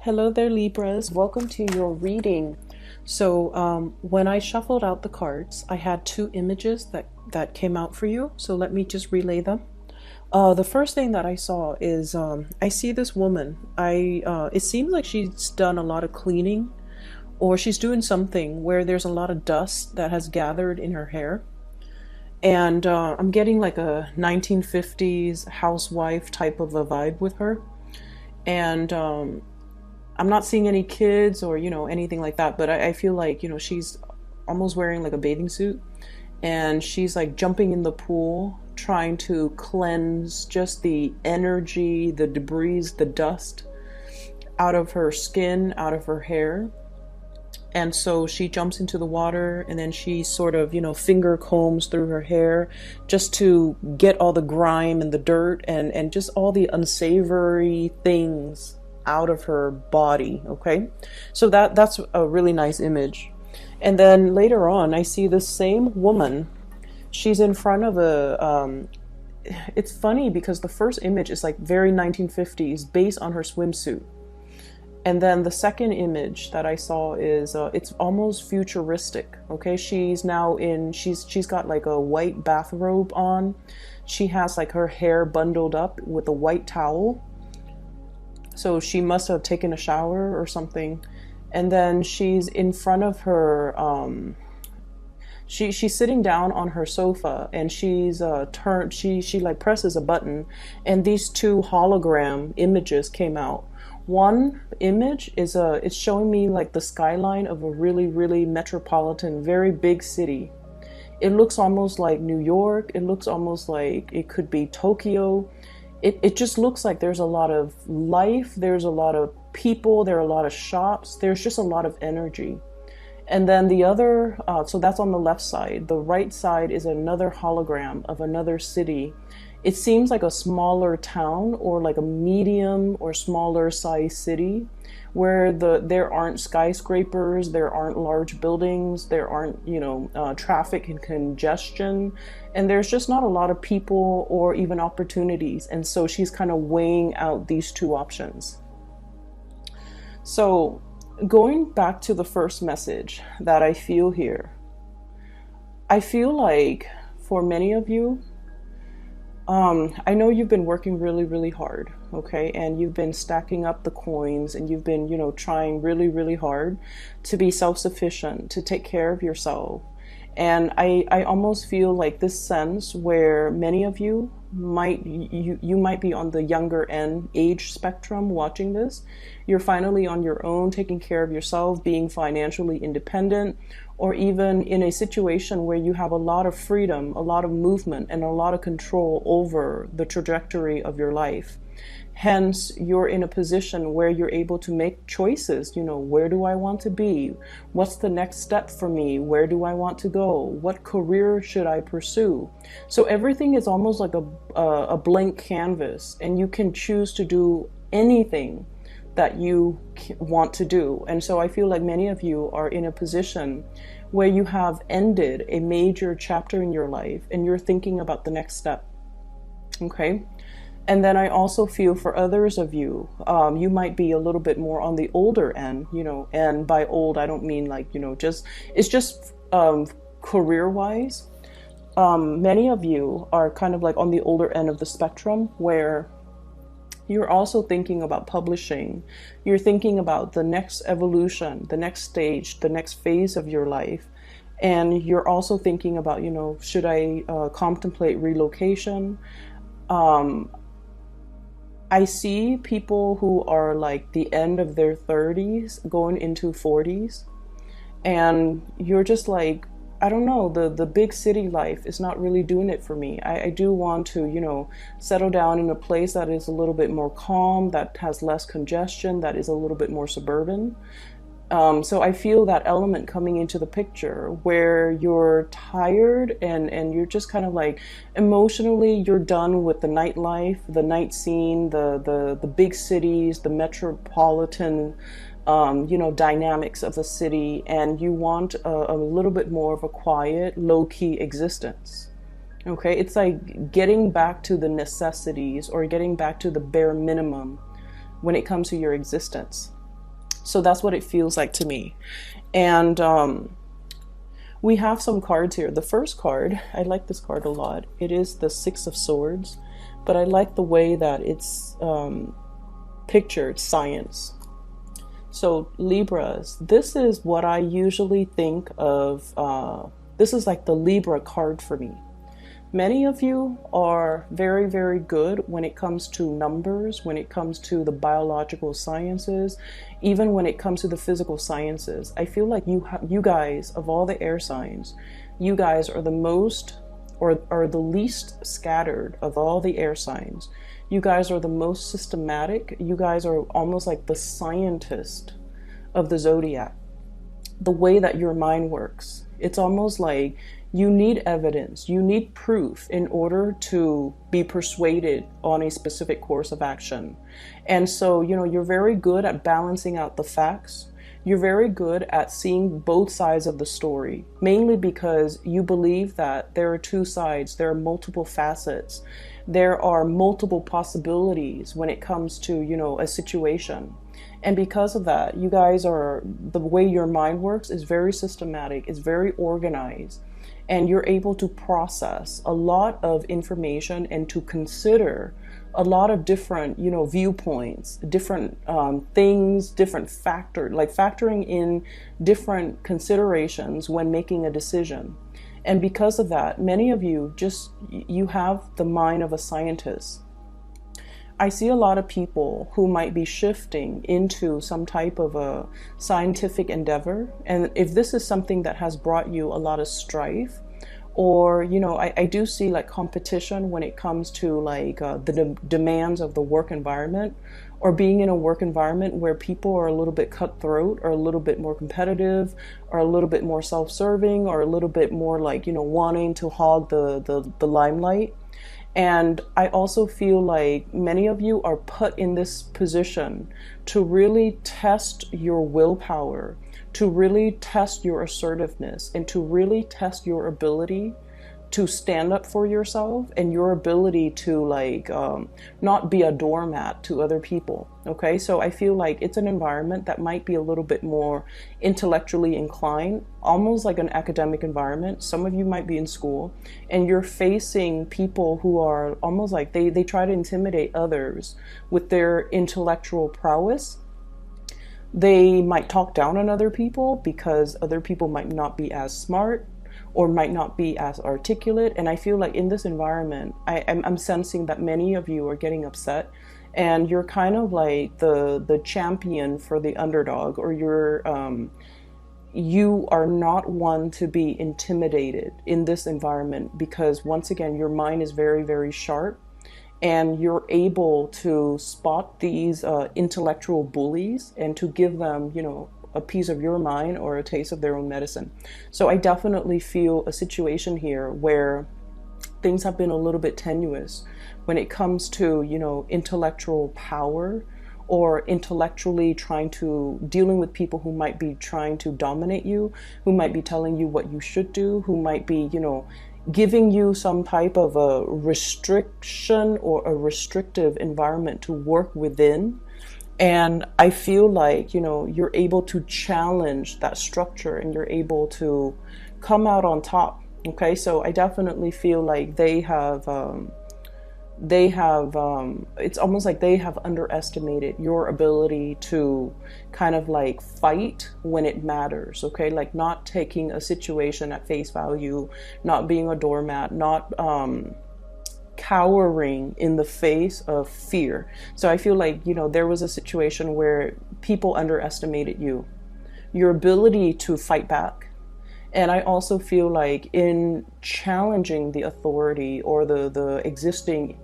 Hello there, Libras. Welcome to your reading. So when I shuffled out the cards, I had two images that came out for you. So let me just relay them. The first thing that I saw is I see this woman. It seems like she's done a lot of cleaning, or she's doing something where there's a lot of dust that has gathered in her hair. And I'm getting like a 1950s housewife type of a vibe with her. And I'm not seeing any kids or, anything like that, but I feel like, she's almost wearing like a bathing suit, and she's like jumping in the pool, trying to cleanse just the energy, the debris, the dust out of her skin, out of her hair. And so she jumps into the water, and then she sort of, finger combs through her hair just to get all the grime and the dirt and just all the unsavory things out of her body. Okay, so that's a really nice image. And then later on, I see the same woman. She's in front of a it's funny because the first image is like very 1950s based on her swimsuit, and then the second image that I saw is it's almost futuristic. Okay, she's got like a white bathrobe on. She has like her hair bundled up with a white towel, so she must have taken a shower or something. And then she's in front of her, she's sitting down on her sofa, and she's turned, she like presses a button, and these two hologram images came out. One image is it's showing me like the skyline of a really, really metropolitan, very big city. It looks almost like New York. It looks almost like it could be Tokyo. It just looks like there's a lot of life, there's a lot of people, there are a lot of shops, there's just a lot of energy. And then the other, so that's on the left side. The right side is another hologram of another city. It seems like a smaller town, or like a medium or smaller size city, where there aren't skyscrapers, there aren't large buildings, there aren't, traffic and congestion, and there's just not a lot of people or even opportunities. And so she's kind of weighing out these two options. So going back to the first message that I feel here, I feel like for many of you, I know you've been working really, really hard, okay? And you've been stacking up the coins, and you've been, trying really, really hard to be self-sufficient, to take care of yourself. And I almost feel like this sense where many of you might be on the younger end age spectrum watching this. You're finally on your own, taking care of yourself, being financially independent, or even in a situation where you have a lot of freedom, a lot of movement, and a lot of control over the trajectory of your life. Hence, you're in a position where you're able to make choices. Where do I want to be? What's the next step for me? Where do I want to go? What career should I pursue? So everything is almost like a blank canvas, and you can choose to do anything that you want to do. And so I feel like many of you are in a position where you have ended a major chapter in your life, and you're thinking about the next step. Okay? And then I also feel for others of you, you might be a little bit more on the older end, and by old, I don't mean like, it's just career-wise. Many of you are kind of like on the older end of the spectrum, where you're also thinking about publishing. You're thinking about the next evolution, the next stage, the next phase of your life. And you're also thinking about, should I contemplate relocation? I see people who are like the end of their 30s going into 40s, and you're just like, I don't know, the big city life is not really doing it for me. I do want to, settle down in a place that is a little bit more calm, that has less congestion, that is a little bit more suburban. So I feel that element coming into the picture, where you're tired and you're just kind of like emotionally, you're done with the nightlife, the night scene, the big cities, the metropolitan dynamics of the city, and you want a little bit more of a quiet, low-key existence. Okay, it's like getting back to the necessities, or getting back to the bare minimum when it comes to your existence. So that's what it feels like to me. And we have some cards here. The first card, I like this card a lot. It is the Six of Swords, but I like the way that it's pictured, science. So Libras, this is what I usually think of. This is like the Libra card for me. Many of you are very, very good when it comes to numbers, when it comes to the biological sciences, even when it comes to the physical sciences. I feel like you guys, of all the air signs, you guys are the most, or are the least scattered of all the air signs. You guys are the most systematic. You guys are almost like the scientist of the zodiac. The way that your mind works, it's almost like you need evidence, you need proof in order to be persuaded on a specific course of action. And so, you're very good at balancing out the facts. You're very good at seeing both sides of the story, mainly because you believe that there are two sides, there are multiple facets, there are multiple possibilities when it comes to, a situation. And because of that, you guys are, the way your mind works is very systematic, it's very organized. And you're able to process a lot of information and to consider a lot of different, viewpoints, different things, different factoring in different considerations when making a decision. And because of that, many of you you have the mind of a scientist. I see a lot of people who might be shifting into some type of a scientific endeavor. And if this is something that has brought you a lot of strife, or, I do see like competition when it comes to like the demands of the work environment, or being in a work environment where people are a little bit cutthroat, or a little bit more competitive, or a little bit more self-serving, or a little bit more like, wanting to hog the limelight. And I also feel like many of you are put in this position to really test your willpower, to really test your assertiveness, and to really test your ability to stand up for yourself and your ability to not be a doormat to other people. Okay, so I feel like it's an environment that might be a little bit more intellectually inclined, almost like an academic environment. Some of you might be in school and you're facing people who are almost like they try to intimidate others with their intellectual prowess. They might talk down on other people because other people might not be as smart or might not be as articulate. And I feel like in this environment, I'm sensing that many of you are getting upset, and you're kind of like the champion for the underdog, or you are not one to be intimidated in this environment, because once again, your mind is very, very sharp, and you're able to spot these intellectual bullies and to give them, a piece of your mind or a taste of their own medicine. So I definitely feel a situation here where things have been a little bit tenuous when it comes to, intellectual power, or intellectually dealing with people who might be trying to dominate you, who might be telling you what you should do, who might be, giving you some type of a restriction or a restrictive environment to work within. And I feel like, you're able to challenge that structure and you're able to come out on top. Okay, so I definitely feel like they have it's almost like they have underestimated your ability to kind of like fight when it matters. Okay, like not taking a situation at face value, not being a doormat, not cowering in the face of fear. So I feel like, there was a situation where people underestimated your ability to fight back. And I also feel like in challenging the authority or the existing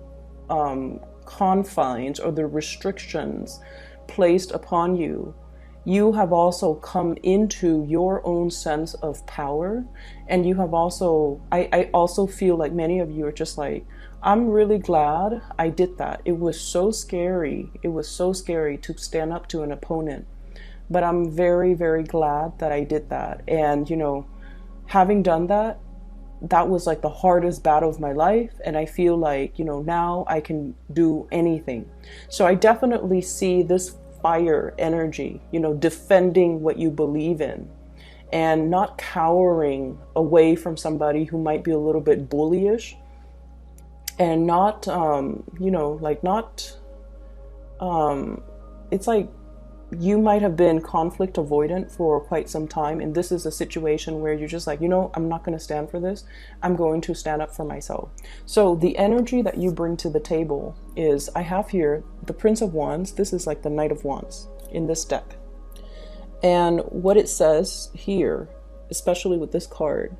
confines or the restrictions placed upon you, you have also come into your own sense of power. And you have also, I also feel like many of you are just like, I'm really glad I did that. It was so scary. It was so scary to stand up to an opponent. But I'm very, very glad that I did that. And, having done that, that was like the hardest battle of my life. And I feel like, now I can do anything. So I definitely see this fire energy, you know, defending what you believe in and not cowering away from somebody who might be a little bit bullyish, and not, you know, like not, it's like you might have been conflict avoidant for quite some time, and this is a situation where you're just like, you know, I'm not going to stand for this. I'm going to stand up for myself. So the energy that you bring to the table is, I have here the Prince of Wands. This is like the Knight of Wands in this deck. And what it says here, especially with this card,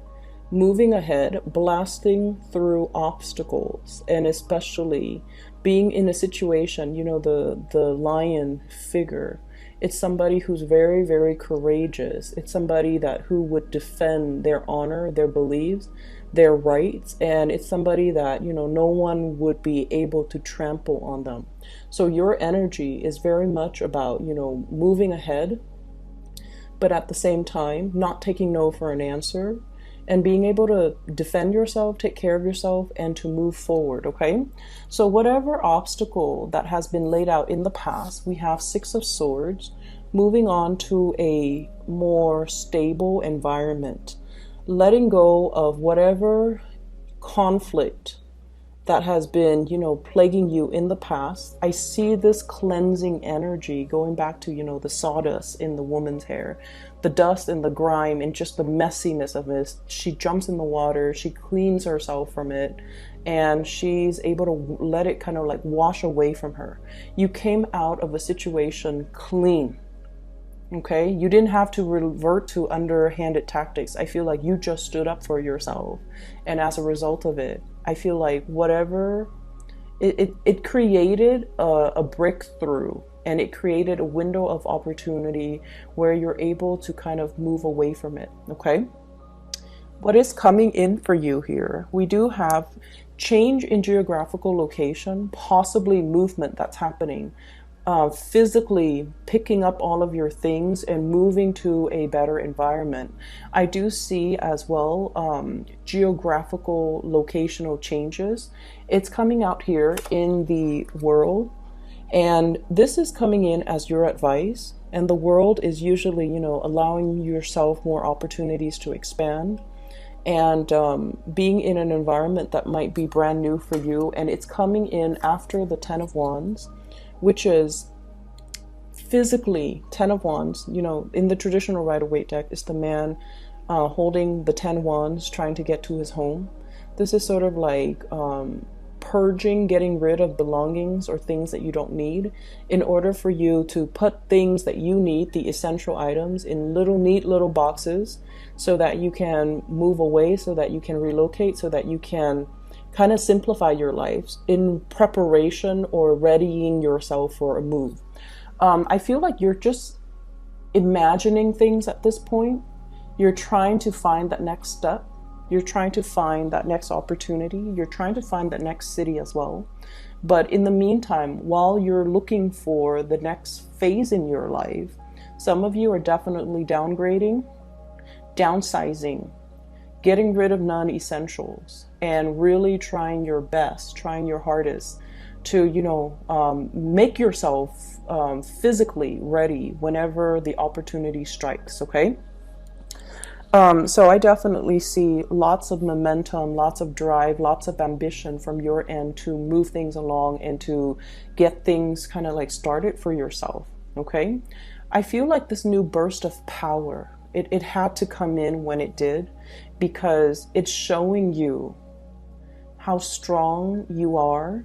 moving ahead, blasting through obstacles, and especially being in a situation, you know, the lion figure. It's somebody who's very, very courageous. It's somebody who would defend their honor, their beliefs, their rights, and it's somebody that, you know, no one would be able to trample on them. So your energy is very much about, you know, moving ahead, but at the same time, not taking no for an answer, and being able to defend yourself, take care of yourself, and to move forward, okay? So whatever obstacle that has been laid out in the past, we have Six of Swords, moving on to a more stable environment, letting go of whatever conflict that has been, you know, plaguing you in the past. I see this cleansing energy going back to, you know, the sawdust in the woman's hair, the dust and the grime and just the messiness of this. She jumps in the water, she cleans herself from it, and she's able to let it kind of like wash away from her. You came out of a situation clean. Okay, you didn't have to revert to underhanded tactics. I feel like you just stood up for yourself, and as a result of it, I feel like whatever it created a breakthrough, and it created a window of opportunity where you're able to kind of move away from it. Okay, what is coming in for you here? We do have change in geographical location, possibly movement that's happening. Physically picking up all of your things and moving to a better environment. I do see as well geographical locational changes. It's coming out here in the world, and this is coming in as your advice, and the world is usually, you know, allowing yourself more opportunities to expand, and being in an environment that might be brand new for you. And it's coming in after the Ten of Wands, which is physically, Ten of Wands, you know, in the traditional Rider-Waite deck, is the man holding the 10 wands trying to get to his home. This is sort of like purging, getting rid of belongings or things that you don't need, in order for you to put things that you need, the essential items, in neat little boxes, so that you can move away, so that you can relocate, so that you can kind of simplify your lives in preparation or readying yourself for a move. I feel like you're just imagining things at this point. You're trying to find that next step. You're trying to find that next opportunity. You're trying to find that next city as well. But in the meantime, while you're looking for the next phase in your life, some of you are definitely downgrading, downsizing, getting rid of non-essentials, and really trying your best, trying your hardest to, you know, make yourself physically ready whenever the opportunity strikes, okay? So I definitely see lots of momentum, lots of drive, lots of ambition from your end to move things along and to get things kind of like started for yourself, okay? I feel like this new burst of power, it had to come in when it did, because it's showing you how strong you are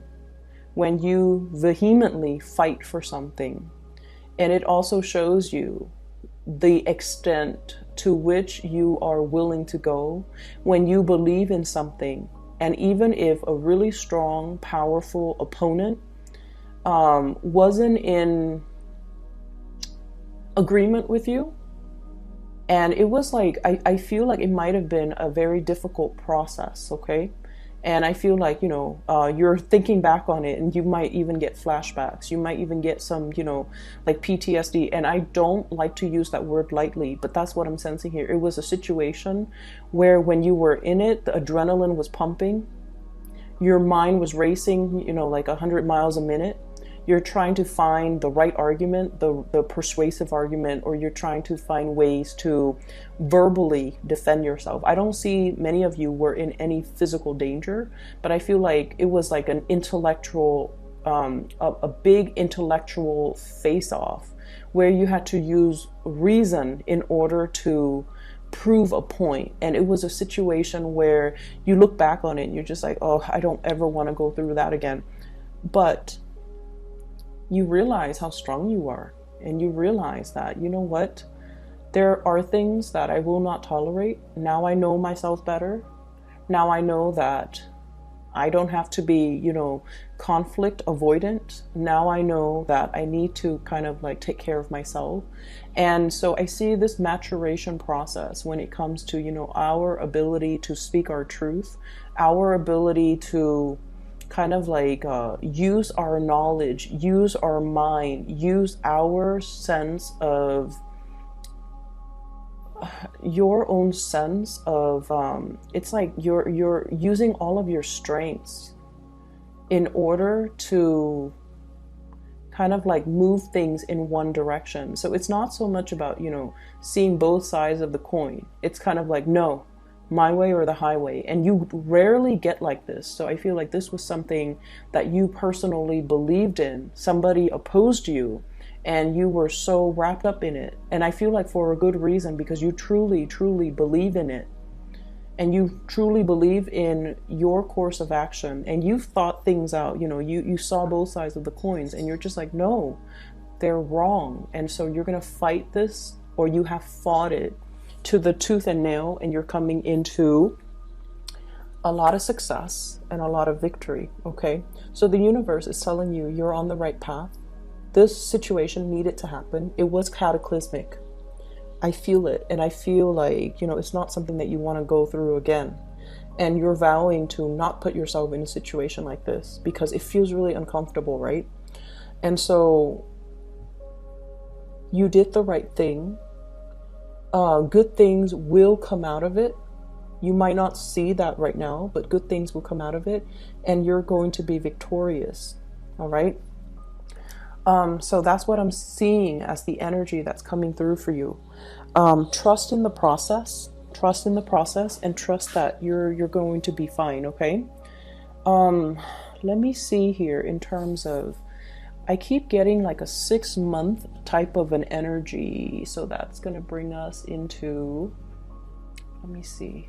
when you vehemently fight for something. And it also shows you the extent to which you are willing to go when you believe in something. And even if a really strong, powerful opponent wasn't in agreement with you, and it was like, I feel like it might have been a very difficult process, okay? And I feel like, you know, you're thinking back on it and you might even get flashbacks. You might even get some, you know, like PTSD. And I don't like to use that word lightly, but that's what I'm sensing here. It was a situation where when you were in it, the adrenaline was pumping. Your mind was racing, you know, like 100 miles a minute. you're trying to find the right argument, the persuasive argument, or you're trying to find ways to verbally defend yourself. I don't see many of you were in any physical danger, but I feel like it was like an intellectual, a big intellectual face-off where you had to use reason in order to prove a point. And it was a situation where you look back on it and you're just like, oh, I don't ever want to go through that again. But you realize how strong you are, and you realize that, you know what, there are things that I will not tolerate. Now I know myself better. Now I know that I don't have to be, conflict avoidant. Now I know that I need to kind of like take care of myself. And so I see this maturation process when it comes to, our ability to speak our truth, our ability to kind of like use our knowledge, use our mind, use our sense of your own sense of it's like you're using all of your strengths in order to kind of like move things in one direction. So it's not so much about seeing both sides of the coin. It's kind of like, no, my way or the highway. And you rarely get like this. So I feel like this was something that you personally believed in. Somebody opposed you and you were so wrapped up in it. And I feel like for a good reason, because you truly, truly believe in it. And you truly believe in your course of action. And you've thought things out. You saw both sides of the coins and you're just like, no, they're wrong. And so you're going to fight this, or you have fought it to the tooth and nail, and you're coming into a lot of success and a lot of victory. Okay, so the universe is telling you you're on the right path. This situation needed to happen. It was cataclysmic. I feel it, and I feel like it's not something that you want to go through again. And you're vowing to not put yourself in a situation like this because it feels really uncomfortable, right? And so you did the right thing. Good things will come out of it. You might not see that right now, but good things will come out of it, and you're going to be victorious. All right. So that's what I'm seeing as the energy that's coming through for you. Trust in the process. Trust in the process, and trust that you're going to be fine. Okay. Let me see here in terms of. I keep getting like a 6-month type of an energy. So that's going to bring us into, let me see.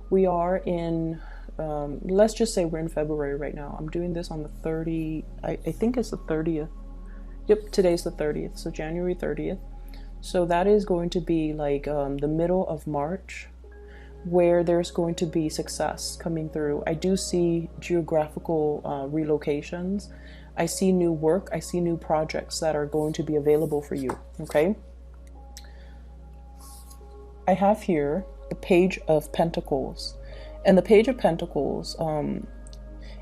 We are in, let's just say we're in February right now. I'm doing this on the 30th. I think it's the 30th. Yep, today's the 30th. So January 30th. So that is going to be like the middle of March, where there's going to be success coming through. I do see geographical relocations. I see new work. I see new projects that are going to be available for you. Okay. I have here the Page of Pentacles. And the Page of Pentacles,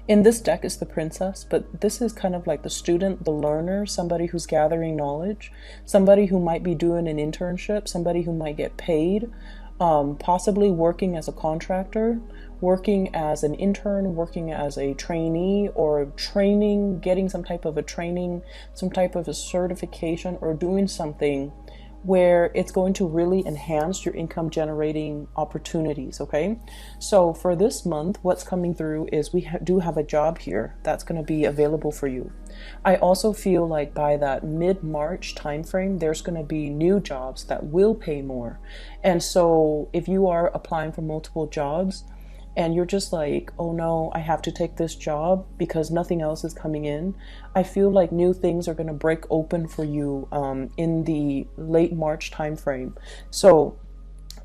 in this deck is the Princess, but this is kind of like the student, the learner, somebody who's gathering knowledge, somebody who might be doing an internship, somebody who might get paid, possibly working as a contractor, working as an intern, working as a trainee, or training, getting some type of a training, some type of a certification, or doing something where it's going to really enhance your income generating opportunities. Okay, so for this month, what's coming through is we do have a job here that's going to be available for you. I also feel like by that mid-March timeframe, there's going to be new jobs that will pay more. And so if you are applying for multiple jobs and you're just like, oh no, I have to take this job because nothing else is coming in, I feel like new things are going to break open for you in the late March timeframe. So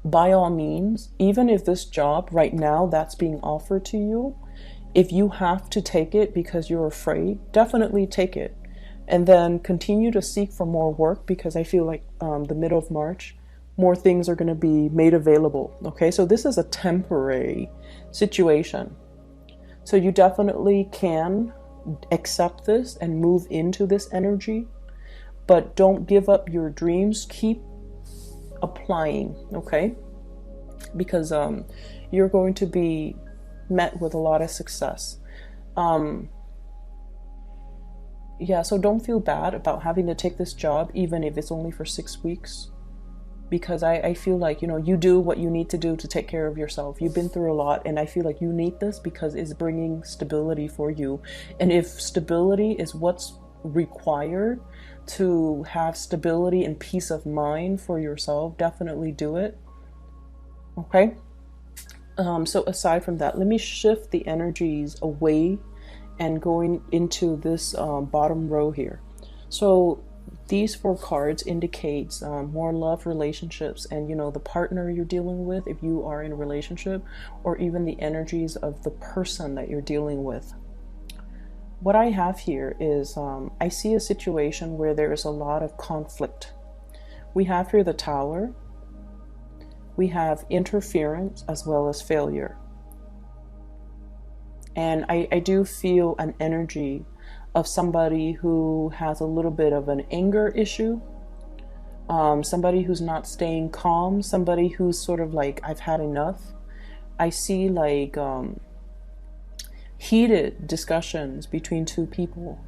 by all means, even if this job right now that's being offered to you, if you have to take it because you're afraid, definitely take it. And then continue to seek for more work, because I feel like the middle of March, more things are going to be made available. Okay, so this is a temporary situation. So you definitely can accept this and move into this energy, but don't give up your dreams. Keep applying, okay? Because you're going to be met with a lot of success. yeah, so don't feel bad about having to take this job, even if it's only for 6 weeks. Because I feel like, you do what you need to do to take care of yourself. You've been through a lot, and I feel like you need this because it's bringing stability for you. And if stability is what's required to have stability and peace of mind for yourself, definitely do it. Okay? So aside from that, let me shift the energies away and going into this bottom row here. So these 4 cards indicates more love relationships and, the partner you're dealing with, if you are in a relationship, or even the energies of the person that you're dealing with. What I have here is I see a situation where there is a lot of conflict. We have here the Tower. We have interference as well as failure. And I do feel an energy of somebody who has a little bit of an anger issue, somebody who's not staying calm, somebody who's sort of like, I've had enough. I see like heated discussions between 2 people.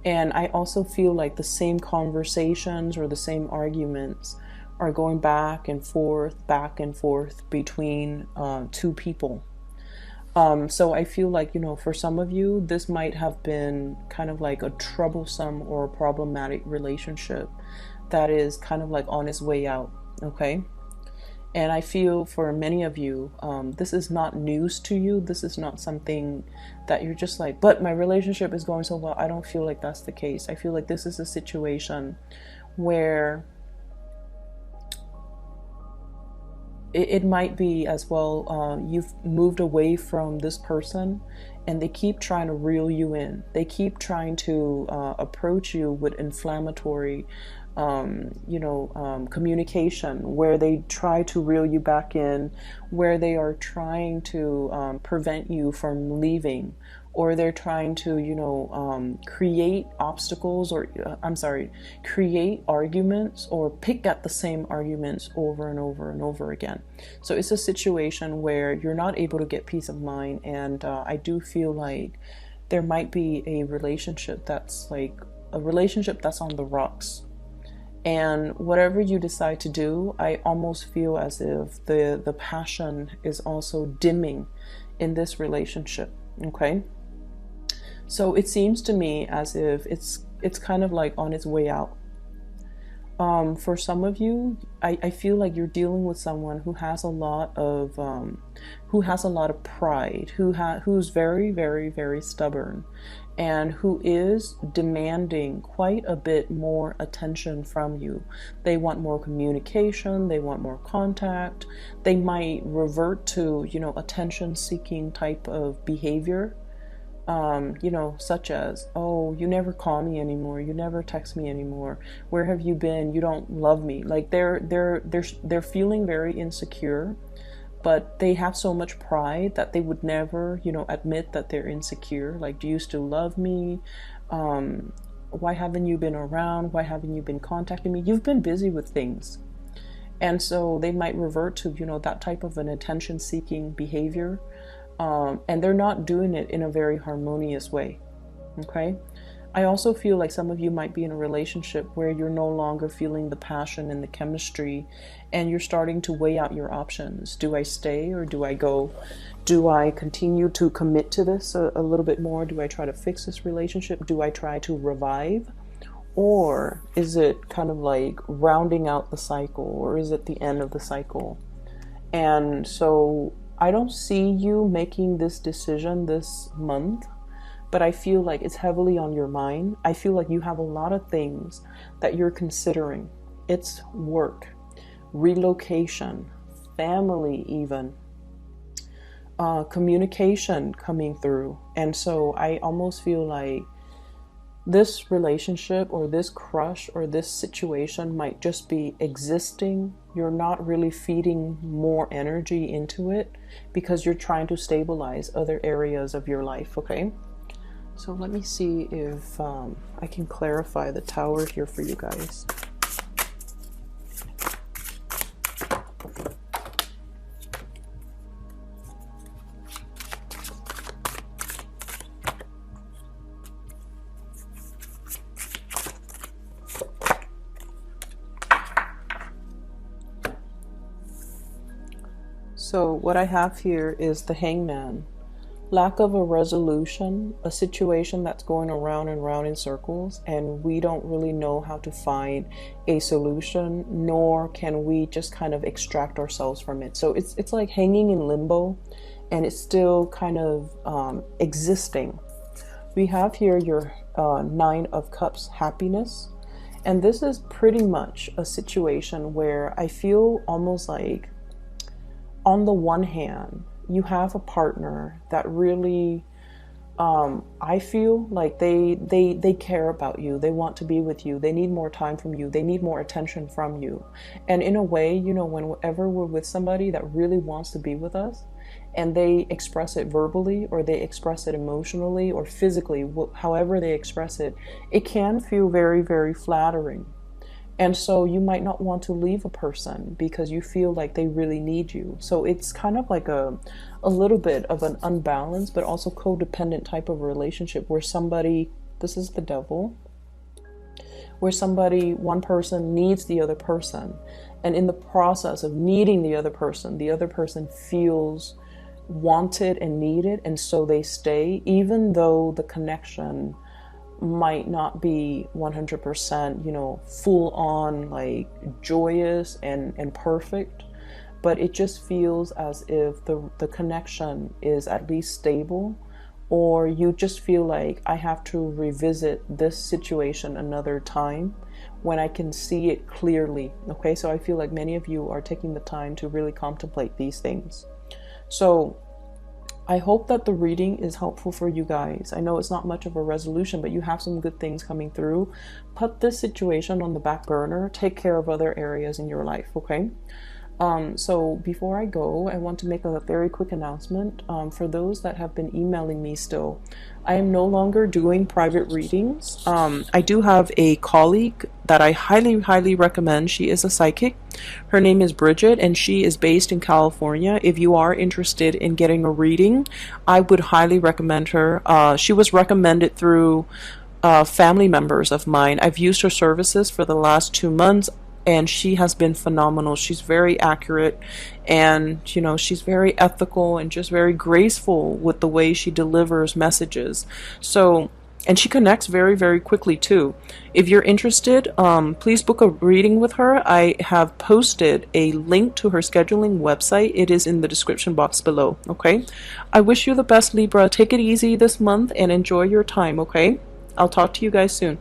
And I also feel like the same conversations or the same arguments are going back and forth between 2 people. So I feel like, for some of you, this might have been kind of like a troublesome or problematic relationship that is kind of like on its way out, okay? And I feel for many of you, this is not news to you. This is not something that you're just like, but my relationship is going so well. I don't feel like that's the case. I feel like this is a situation where it might be as well, you've moved away from this person and they keep trying to reel you in. They keep trying to approach you with inflammatory, communication, where they try to reel you back in, where they are trying to prevent you from leaving, or they're trying to, create obstacles or, create arguments or pick at the same arguments over and over and over again. So it's a situation where you're not able to get peace of mind. And I do feel like there might be a relationship that's on the rocks. And whatever you decide to do, I almost feel as if the passion is also dimming in this relationship. Okay? So it seems to me as if it's kind of like on its way out. For some of you, I feel like you're dealing with someone who has a lot of pride, who's very, very, very stubborn, and who is demanding quite a bit more attention from you. They want more communication, they want more contact. They might revert to, attention-seeking type of behavior. Such as, oh, you never call me anymore, you never text me anymore, where have you been, you don't love me. Like they're feeling very insecure, but they have so much pride that they would never, admit that they're insecure. Like, do you still love me? Why haven't you been around? Why haven't you been contacting me? You've been busy with things. And so they might revert to, that type of an attention-seeking behavior. And they're not doing it in a very harmonious way. Okay? I also feel like some of you might be in a relationship where you're no longer feeling the passion and the chemistry, and you're starting to weigh out your options. Do I stay or do I go? Do I continue to commit to this a little bit more? Do I try to fix this relationship? Do I try to revive? Or is it kind of like rounding out the cycle, or is it the end of the cycle? And so I don't see you making this decision this month, but I feel like it's heavily on your mind. I feel like you have a lot of things that you're considering. It's work, relocation, family even, communication coming through. And so I almost feel like this relationship or this crush or this situation might just be existing. You're not really feeding more energy into it because you're trying to stabilize other areas of your life, okay? So let me see if I can clarify the Tower here for you guys. So what I have here is the Hangman. Lack of a resolution, a situation that's going around and round in circles, and we don't really know how to find a solution, nor can we just kind of extract ourselves from it. So it's like hanging in limbo, and it's still kind of existing. We have here your Nine of Cups, happiness. And this is pretty much a situation where I feel almost like, on the one hand, you have a partner that really, I feel like they care about you. They want to be with you. They need more time from you. They need more attention from you. And in a way, you know, whenever we're with somebody that really wants to be with us, and they express it verbally, or they express it emotionally or physically, however they express it, it can feel very, very flattering. And so you might not want to leave a person because you feel like they really need you. So it's kind of like a little bit of an unbalanced but also codependent type of relationship where somebody, this is the devil, where somebody, one person needs the other person. And in the process of needing the other person feels wanted and needed, and so they stay, even though the connection might not be 100%, you know, full on like joyous and perfect, but it just feels as if the connection is at least stable, or you just feel like, I have to revisit this situation another time when I can see it clearly. Okay, so I feel like many of you are taking the time to really contemplate these things. So I hope that the reading is helpful for you guys. I know it's not much of a resolution, but you have some good things coming through. Put this situation on the back burner. Take care of other areas in your life, okay? So before I go, I want to make a very quick announcement. For those that have been emailing me still, I am no longer doing private readings. I do have a colleague that I highly, highly recommend. She is a psychic. Her name is Bridget, and she is based in California. If you are interested in getting a reading, I would highly recommend her. She was recommended through family members of mine. I've used her services for the last 2 months, and she has been phenomenal. She's very accurate, and you know, she's very ethical and just very graceful with the way she delivers messages. So, and she connects very, very quickly too. If you're interested, please book a reading with her. I have posted a link to her scheduling website. It is in the description box below. Okay, I wish you the best, Libra. Take it easy this month and enjoy your time. Okay, I'll talk to you guys soon.